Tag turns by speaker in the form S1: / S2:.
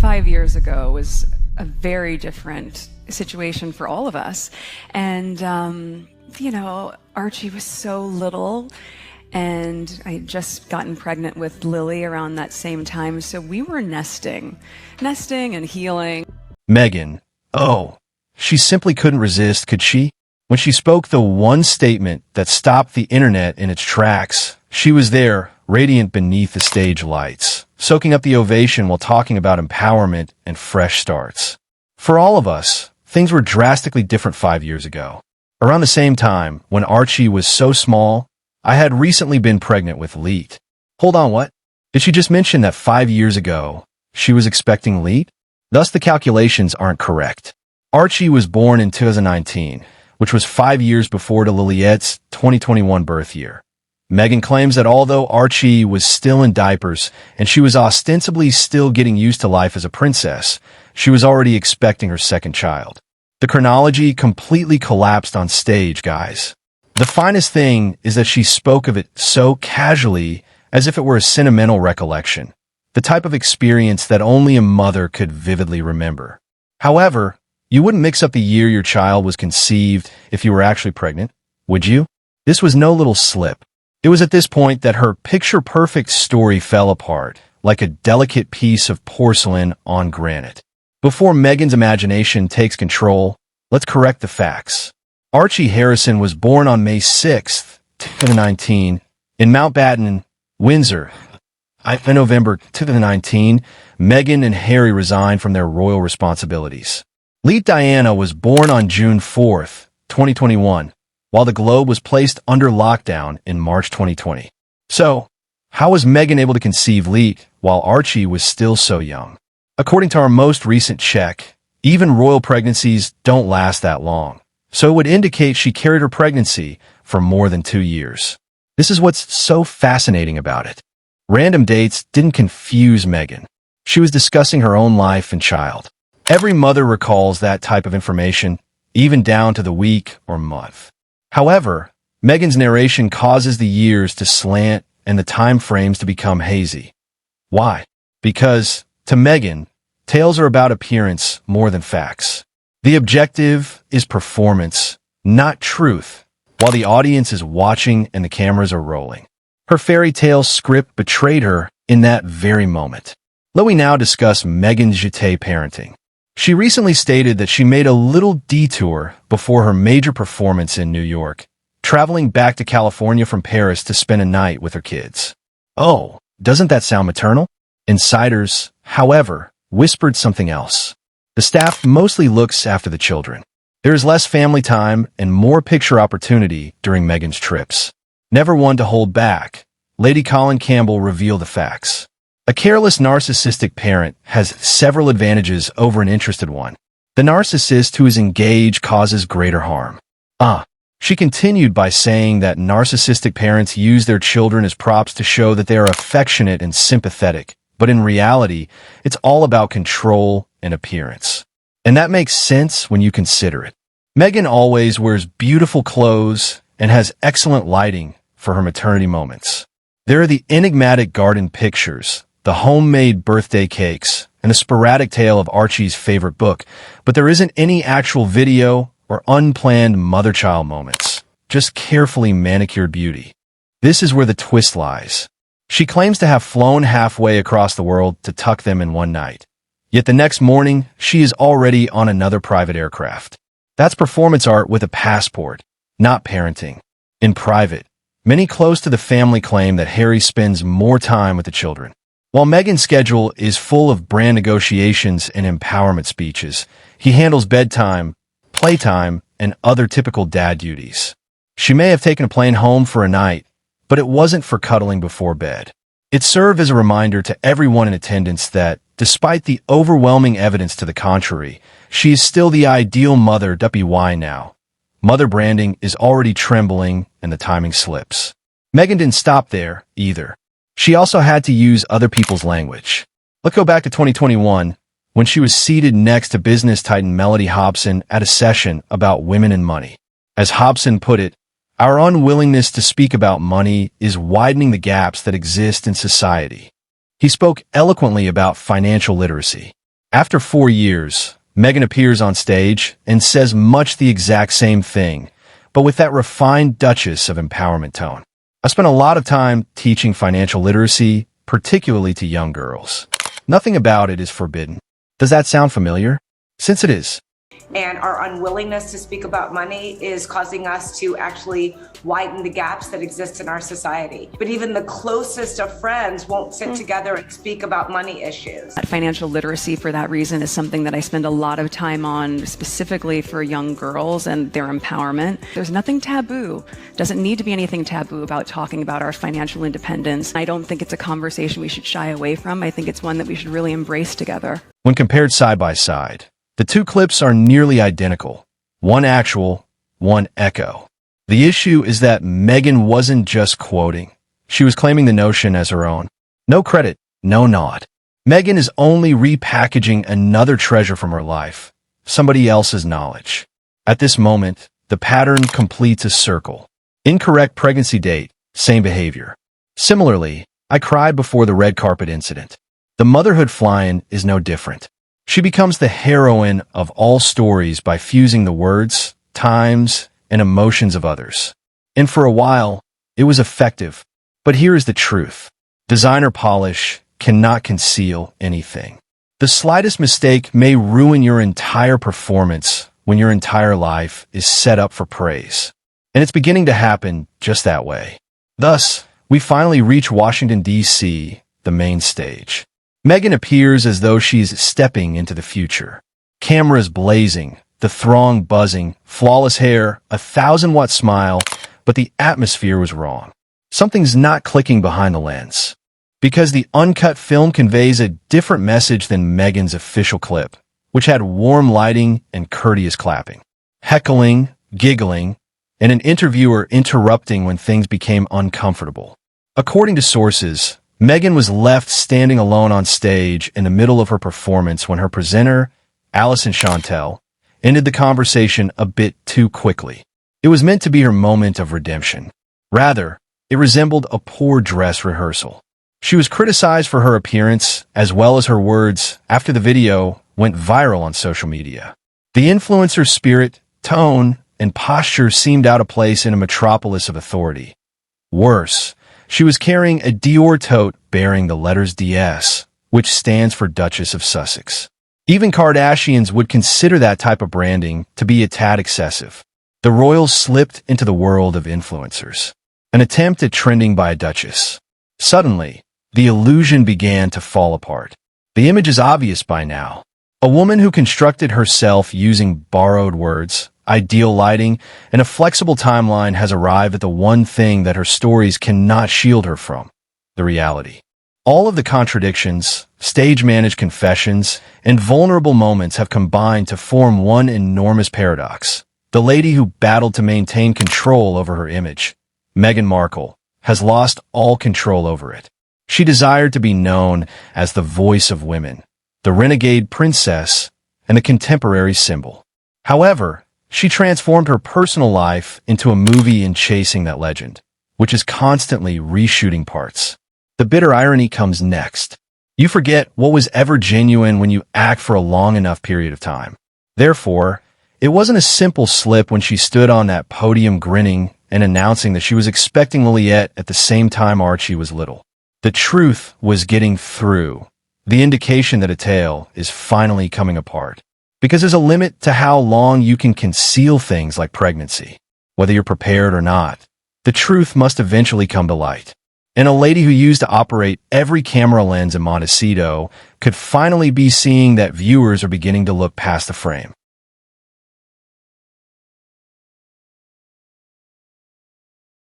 S1: 5 years ago was a very different situation for all of us. And, Archie was so little, and I had just gotten pregnant with Lily around that same time. So we were nesting and healing.
S2: Meghan. Oh, she simply couldn't resist, could she? When she spoke the one statement that stopped the internet in its tracks, she was there, radiant beneath the stage lights, soaking up the ovation while talking about empowerment and fresh starts. For all of us, things were drastically different 5 years ago. Around the same time, when Archie was so small, I had recently been pregnant with Leet. Hold on, what? Did she just mention that 5 years ago, she was expecting Leet? Thus, the calculations aren't correct. Archie was born in 2019, which was 5 years before the Liliette's 2021 birth year. Meghan claims that although Archie was still in diapers and she was ostensibly still getting used to life as a princess, she was already expecting her second child. The chronology completely collapsed on stage, guys. The finest thing is that she spoke of it so casually, as if it were a sentimental recollection, the type of experience that only a mother could vividly remember. However, you wouldn't mix up the year your child was conceived if you were actually pregnant, would you? This was no little slip. It was at this point that her picture-perfect story fell apart, like a delicate piece of porcelain on granite. Before Meghan's imagination takes control, let's correct the facts. Archie Harrison was born on May 6, 2019, in Mountbatten, Windsor. In November 2019, Meghan and Harry resigned from their royal responsibilities. Leet Diana was born on June 4, 2021, while the globe was placed under lockdown in March 2020. So, how was Meghan able to conceive Leet while Archie was still so young? According to our most recent check, even royal pregnancies don't last that long, so it would indicate she carried her pregnancy for more than 2 years. This is what's so fascinating about it. Random dates didn't confuse Meghan. She was discussing her own life and child. Every mother recalls that type of information, even down to the week or month. However, Meghan's narration causes the years to slant and the time frames to become hazy. Why? Because, to Meghan, tales are about appearance more than facts. The objective is performance, not truth, while the audience is watching and the cameras are rolling. Her fairy tale script betrayed her in that very moment. Let me now discuss Meghan's jeté parenting. She recently stated that she made a little detour before her major performance in New York, traveling back to California from Paris to spend a night with her kids. Oh, doesn't that sound maternal? Insiders, however, whispered something else. The staff mostly looks after the children. There is less family time and more picture opportunity during Meghan's trips. Never one to hold back, Lady Colin Campbell revealed the facts. A careless narcissistic parent has several advantages over an interested one. The narcissist who is engaged causes greater harm. She continued by saying that narcissistic parents use their children as props to show that they are affectionate and sympathetic, but in reality, it's all about control and appearance. And that makes sense when you consider it. Meghan always wears beautiful clothes and has excellent lighting for her maternity moments. There are the enigmatic garden pictures, the homemade birthday cakes, and a sporadic tale of Archie's favorite book, but there isn't any actual video or unplanned mother-child moments, just carefully manicured beauty. This is where the twist lies. She claims to have flown halfway across the world to tuck them in one night. Yet the next morning, she is already on another private aircraft. That's performance art with a passport, not parenting. In private, many close to the family claim that Harry spends more time with the children. While Meghan's schedule is full of brand negotiations and empowerment speeches, he handles bedtime, playtime, and other typical dad duties. She may have taken a plane home for a night, but it wasn't for cuddling before bed. It served as a reminder to everyone in attendance that, despite the overwhelming evidence to the contrary, she is still the ideal mother. Why now? Mother branding is already trembling and the timing slips. Meghan didn't stop there, either. She also had to use other people's language. Let's go back to 2021, when she was seated next to business titan Melody Hobson at a session about women and money. As Hobson put it, our unwillingness to speak about money is widening the gaps that exist in society. He spoke eloquently about financial literacy. After 4 years, Meghan appears on stage and says much the exact same thing, but with that refined Duchess of empowerment tone. I spent a lot of time teaching financial literacy, particularly to young girls. Nothing about it is forbidden. Does that sound familiar? Since it is.
S3: And our unwillingness to speak about money is causing us to actually widen the gaps that exist in our society. But even the closest of friends won't sit together and speak about money issues.
S1: Financial literacy, for that reason, is something that I spend a lot of time on, specifically for young girls and their empowerment. There's nothing taboo. Doesn't need to be anything taboo about talking about our financial independence. I don't think it's a conversation we should shy away from. I think it's one that we should really embrace together.
S2: When compared side by side, the two clips are nearly identical. One actual, one echo. The issue is that Meghan wasn't just quoting. She was claiming the notion as her own. No credit, no nod. Meghan is only repackaging another treasure from her life, somebody else's knowledge. At this moment, the pattern completes a circle. Incorrect pregnancy date, same behavior. Similarly, I cried before the red carpet incident. The motherhood fly-in is no different. She becomes the heroine of all stories by fusing the words, times, and emotions of others. And for a while, it was effective. But here is the truth. Designer polish cannot conceal anything. The slightest mistake may ruin your entire performance when your entire life is set up for praise. And it's beginning to happen just that way. Thus, we finally reach Washington, D.C., the main stage. Meghan appears as though she's stepping into the future. Cameras blazing, the throng buzzing, flawless hair, a 1,000-watt smile, but the atmosphere was wrong. Something's not clicking behind the lens. Because the uncut film conveys a different message than Meghan's official clip, which had warm lighting and courteous clapping. Heckling, giggling, and an interviewer interrupting when things became uncomfortable. According to sources, Meghan was left standing alone on stage in the middle of her performance when her presenter, Alison Chantel, ended the conversation a bit too quickly. It was meant to be her moment of redemption. Rather, it resembled a poor dress rehearsal. She was criticized for her appearance as well as her words after the video went viral on social media. The influencer's spirit, tone, and posture seemed out of place in a metropolis of authority. Worse, she was carrying a Dior tote bearing the letters DS, which stands for Duchess of Sussex. Even Kardashians would consider that type of branding to be a tad excessive. The royals slipped into the world of influencers. An attempt at trending by a duchess. Suddenly, the illusion began to fall apart. The image is obvious by now. A woman who constructed herself using borrowed words, ideal lighting, and a flexible timeline has arrived at the one thing that her stories cannot shield her from: the reality. All of the contradictions, stage-managed confessions, and vulnerable moments have combined to form one enormous paradox. The lady who battled to maintain control over her image, Meghan Markle, has lost all control over it. She desired to be known as the voice of women, the renegade princess, and a contemporary symbol. However, she transformed her personal life into a movie in chasing that legend, which is constantly reshooting parts. The bitter irony comes next. You forget what was ever genuine when you act for a long enough period of time. Therefore, it wasn't a simple slip when she stood on that podium grinning and announcing that she was expecting Liliette at the same time Archie was little. The truth was getting through, the indication that a tale is finally coming apart. Because there's a limit to how long you can conceal things like pregnancy. Whether you're prepared or not, the truth must eventually come to light. And a lady who used to operate every camera lens in Montecito could finally be seeing that viewers are beginning to look past the frame.